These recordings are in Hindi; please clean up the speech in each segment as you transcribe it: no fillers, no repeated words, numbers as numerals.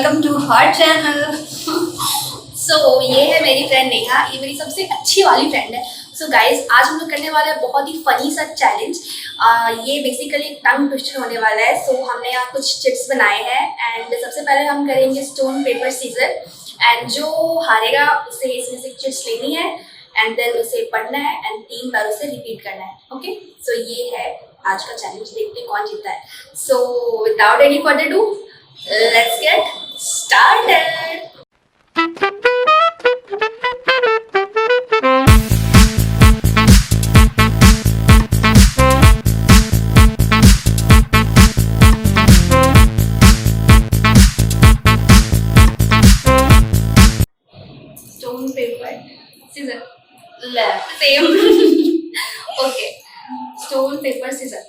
Welcome to her channel. So ये है मेरी फ्रेंड नेहा, ये मेरी सबसे अच्छी वाली फ्रेंड है। सो गाइज आज हम लोग करने वाले हैं बहुत ही फनी सा चैलेंज। ये बेसिकली टंग ट्विस्टर होने वाला है। सो हमने यहाँ कुछ चिट्स बनाए हैं एंड सबसे पहले हम करेंगे स्टोन पेपर सीजर एंड जो हारेगा उसे इसमें से चिट्स लेनी है एंड देन उसे पढ़ना है एंड 3 बार उसे रिपीट करना है। ओके, सो ये है आज का चैलेंज, देखते हैं कौन जीतता है। So without any further do let's get started. Stone, paper, scissor. Left. Same. Okay. Stone, paper, scissor.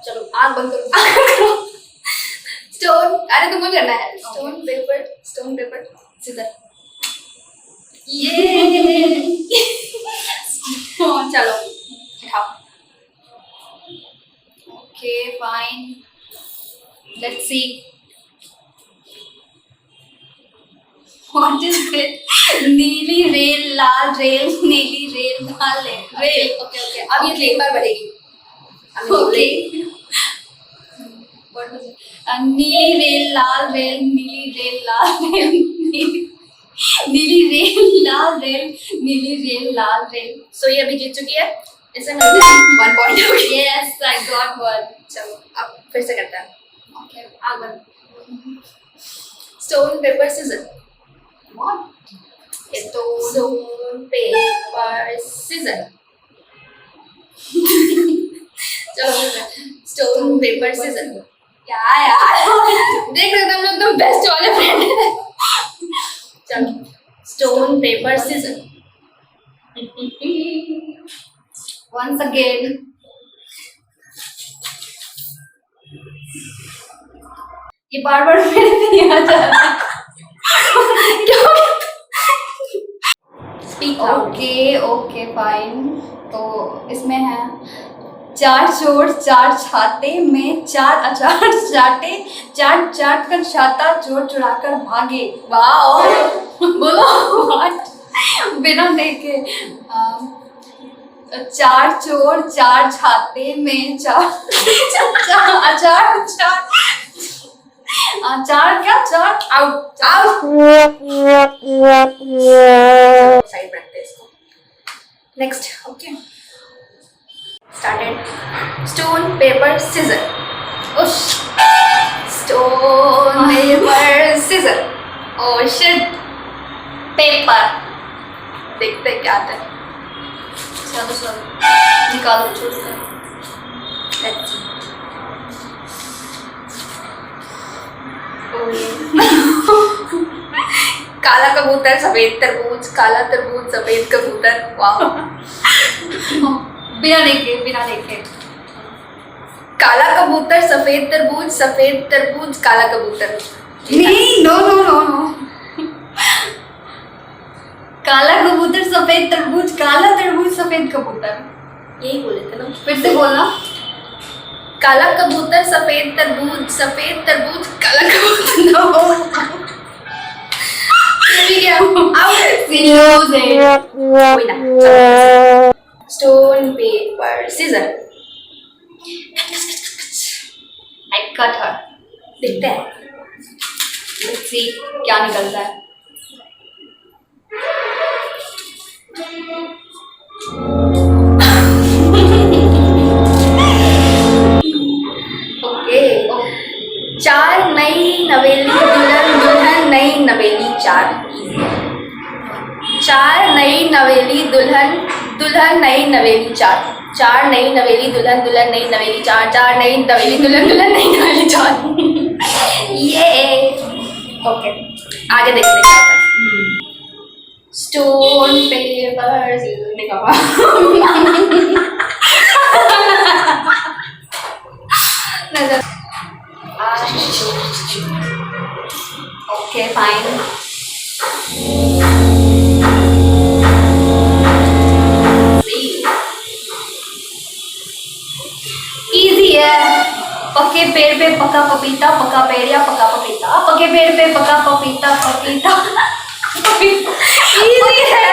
चलो आग बंद करो। स्टोन, अरे तुमको करना है। Stone paper scissor. ये चलो उठाओ। Okay fine, let's see What is it? नीली रेल, लाल रेल, नीली रेल, लाल रेल। ओके अब ये 3 बार बढ़ेगी। ओके नीली रेल, लाल रेल, नीली रेल, लाल रेल, नीली रेल, लाल रेल, नीली रेल, लाल रेल। सो ये अभी जीत चुकी है, इसे मिलते हैं 1 पॉइंट। Yes I got 1। चलो अब फिर से करते हैं। ओके आगे stone paper scissor. What? Stone, paper, scissor. चलो स्टोन पेपर सीजर। क्या यार देख रहे थे हम लोग तो बेस्ट वाले फ्रेंड हैं। चलो stone paper scissor once again। ये बार मेरे नहीं आ जा रहा। Okay fine. तो इसमें है 4 चोर 4 छाते में 4 अचार चाटे, चाट चाट कर छाता चोर चुरा कर भागे। वाह बोलो बिना देखे। 4 चोर 4 छाते में 4 अचार चार क्या चार आउट साइड रखते हैं इसको। Next okay started. Stone paper scissor. उश stone paper scissor. Oh shit paper. देखते हैं क्या आता है। चलो निकालो छोड़। Let's see. काला कबूतर सफेद तरबूज, काला तरबूज सफेद कबूतर। वाह बिना देखे काला कबूतर सफेद तरबूज काला कबूतर। नहीं नो काला कबूतर सफेद तरबूज, काला तरबूज सफेद कबूतर, यही बोले थे ना। फिर से बोलना। काला कबूतर सफेद तरबूज काला कबूतर। Stone paper scissor. I cut her। देखते हैं let's see क्या निकलता है। चार नई नवेली दुल्हन नई नवेली 4। चार नई नवेली दुल्हन नई नवेली 4। 4 नई नवेली दुल्हन नई नवेली 4। 4 नई नवेली दुल्हन नई नवेली 4। ये ओके आगे देखते हैं क्या होता है। Stone paper okay fine. Easy है। पके पेड़ पे पका पपीता, पका पेड़िया पका पपीता, पके पेड़ पे पका पपीता पपीता। इजी है।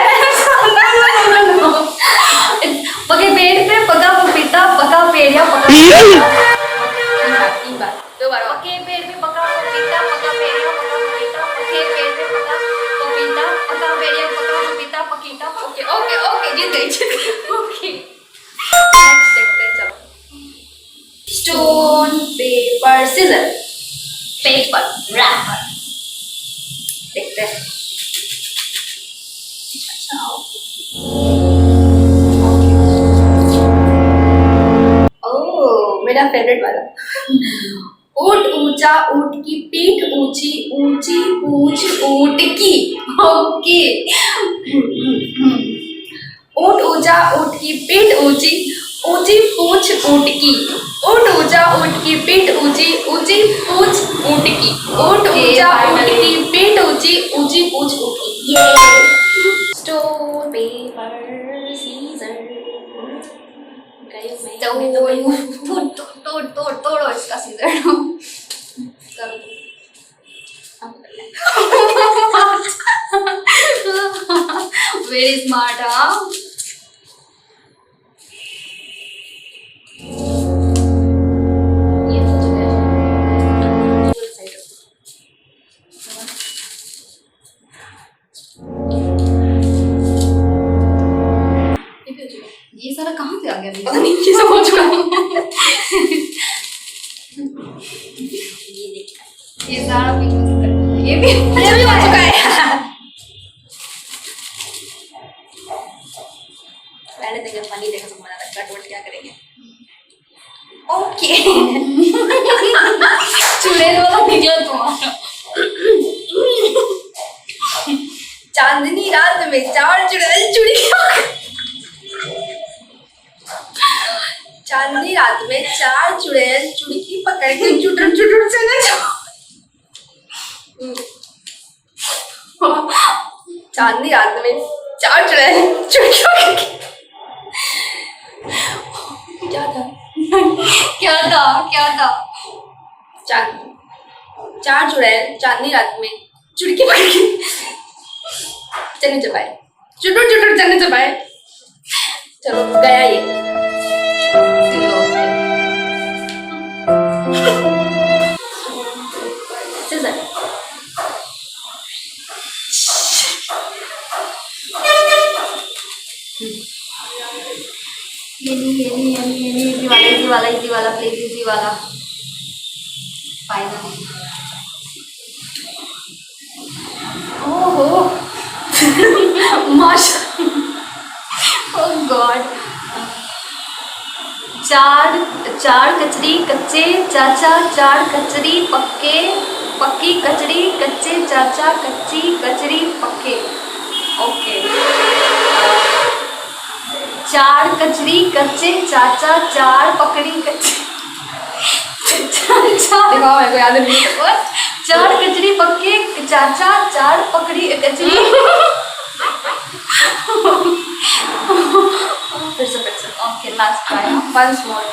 पके पेड़ पे पका पपीता, पका पेड़िया पका पपीता। दो बार। पके पेड़ पे पका पपीता, पका पेड़िया पका पपीता, पके पेड़ पे पका पपीता, पका पेड़िया पका पपीता पपीता। ओके ओके ओके, जीत गई ओके। नेक्स्ट देखते हैं, चलो। Stone paper scissor, paper wrapper. देखते हैं। ओह, मेरा फेवरेट वाला। ऊंट ऊंचा ऊंट की पीठ ऊंची, ऊंची पूंछ ऊंट की। ओके। ऊंट ऊंचा ऊंट की पीठ ऊंची, ऊंची पूंछ ऊंट की। ऊंट ऊंचा ऊंट की पीठ ऊंची, ऊंची पूंछ ऊंट की। ऊंट ऊंचा ऊंट की पीठ ऊंची, ऊंची पूंछ ऊंट की। ये स्टोन पेपर सीजर। तोड़ो इसका सीजर। Very smart. हाँ, ये सारा कहाँ से आ गया? पता नहीं, ये सब हो चुका है। ये सारा भी ये भी हो चुका है। पहले देखा फनी, देखा तो मजा लगता है। कट क्या करेंगे? ओके। चुड़ैल वाला निकला तुम्हारा। चांदनी रात में चार चुड़ैल चुड़ी। चांदनी रात में चार चुड़ैल चुड़की पकड़ के चुटर चुटर चले जाओ। चांदनी रात में चार चुड़ैल चुड़की पकड़ के। क्या था? क्या था? क्या था? चार चुड़ैल चांदनी रात में चुड़की पकड़ के चने चबाए, चुटर चुटर चने चबाए। चलो गया ये। सीजर। इजी वाला प्लीज, इजी वाला। फाइनली। ओहो। माशा। ओह गॉड। चार कचरी कच्चे चाचा, चार कचरी पक्के, पक्की कचरी कच्चे चाचा, कच्ची कचरी पक्के। ओके। चार कचरी कच्चे चाचा, चार पकड़ी कच्चे। दिखाओ, मेरे को याद नहीं। चार कचरी पक्के चाचा, चार पकड़ी कचरी। फिर से। Okay, last try. Once more.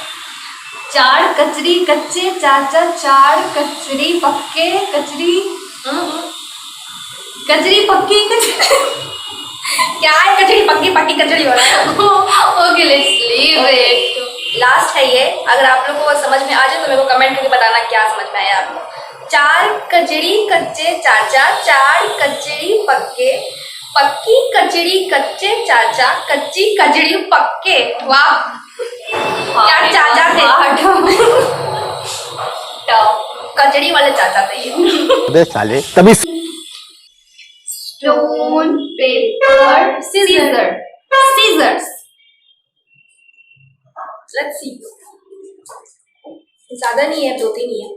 चार कचरी कच्चे चाचा, चार कचरी पक्के कचरी, कचरी पक्की कचरी। क्या है? कचरी पक्की पक्की कचरी हो रहा है। Okay, let's leave it. Last है ये। अगर आप लोगों को समझ में आ जाए तो मेरे को कमेंट करके बताना क्या समझ में आया आपको। चार कचड़ी कच्चे चाचा, चार कचड़ी पक्के, पक्की कचड़ी कच्चे चाचा, कच्ची कचड़ी पक्के। वाह, क्या चाचा थे। कचड़ी वाले चाचा थे ये। साले तभी। Stone paper scissor, scissors. Let's see. ज्यादा नहीं है, 2-3 ही है।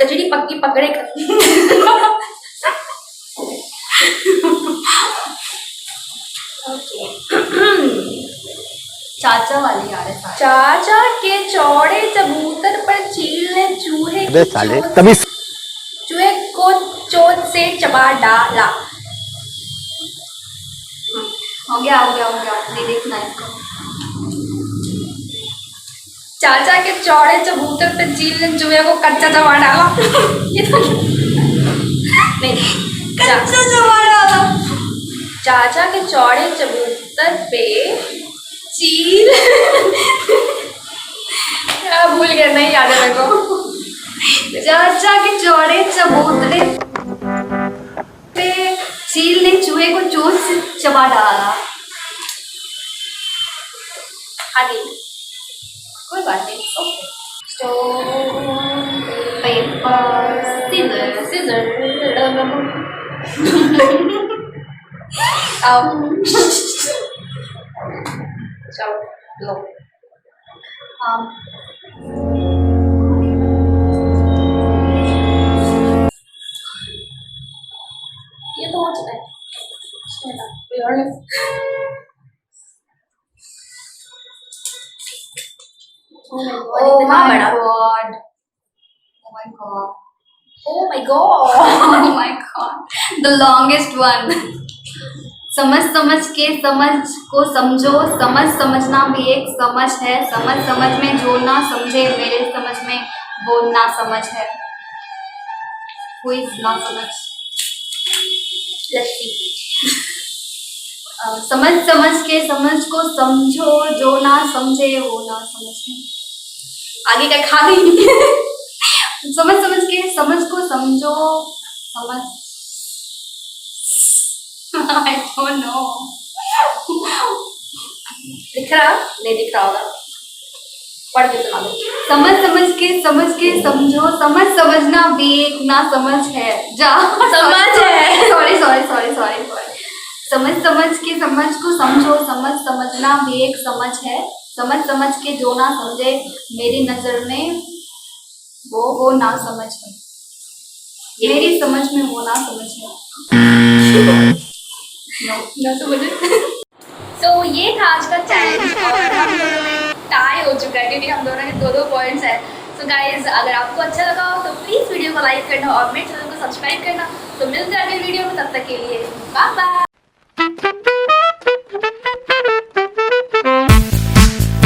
कचड़ी पक्की पकड़े चाचा वाली आ रहे। चाचा के चौड़े चबूतर पर चील ने चूहे साले तभी। चूहे को चोट से चबा डाला। हो गया, नहीं देखना इसको। चाचा के चौड़े चबूतरे पे चील ने चूहे को कच्चा चबा डाला। ये तो नहीं, कच्चा चबा डाला। चाचा के चौड़े चबूतरे पे चील भूल गया, नहीं याद है मेरे को। चाचा के चौड़े चबूतरे पे चील ने चूहे को चोंच से चबा डाला। आगे कोई बात नहीं, ओके। स्टोन पेपर सीजर आओ चलो लो। ये तो हो चुका है। Oh my god. Oh my god. Oh my god. Oh my god. The longest one. समझ समझ के समझ को समझो, समझ समझना भी एक समझ है, समझ समझ में जो ना समझे मेरे समझ में वो ना समझ है। Who is ना समझ? Let's see. समझ समझ के समझ को समझो, जो ना समझे वो ना समझ है। आगे का खा गई। समझ समझ के समझ को समझो, समझ I don't know. दिख रहा? नहीं दिख रहा होगा, पढ़ के सुना दो। समझ समझ के समझो, समझ समझना भी एक ना समझ है। जा समझ है। सॉरी समझ समझ के समझ को समझो, समझ समझना भी एक समझ है, समझ समझ के जो ना समझे मेरी नजर में वो ना समझ है, मेरी समझ में वो ना समझ है। ना समझे। तो ये था आज का चैलेंज और हम दोनों में टाई हो चुका है क्योंकि हम दोनों के 2-2 पॉइंट्स है। तो गाइज अगर आपको अच्छा लगा हो तो प्लीज़ वीडियो को लाइक करना और मेरे चैनल को सब्सक्राइब करना। तो मिलते हैं अगले वीडियो में, तब तक के लिए बाय बाय।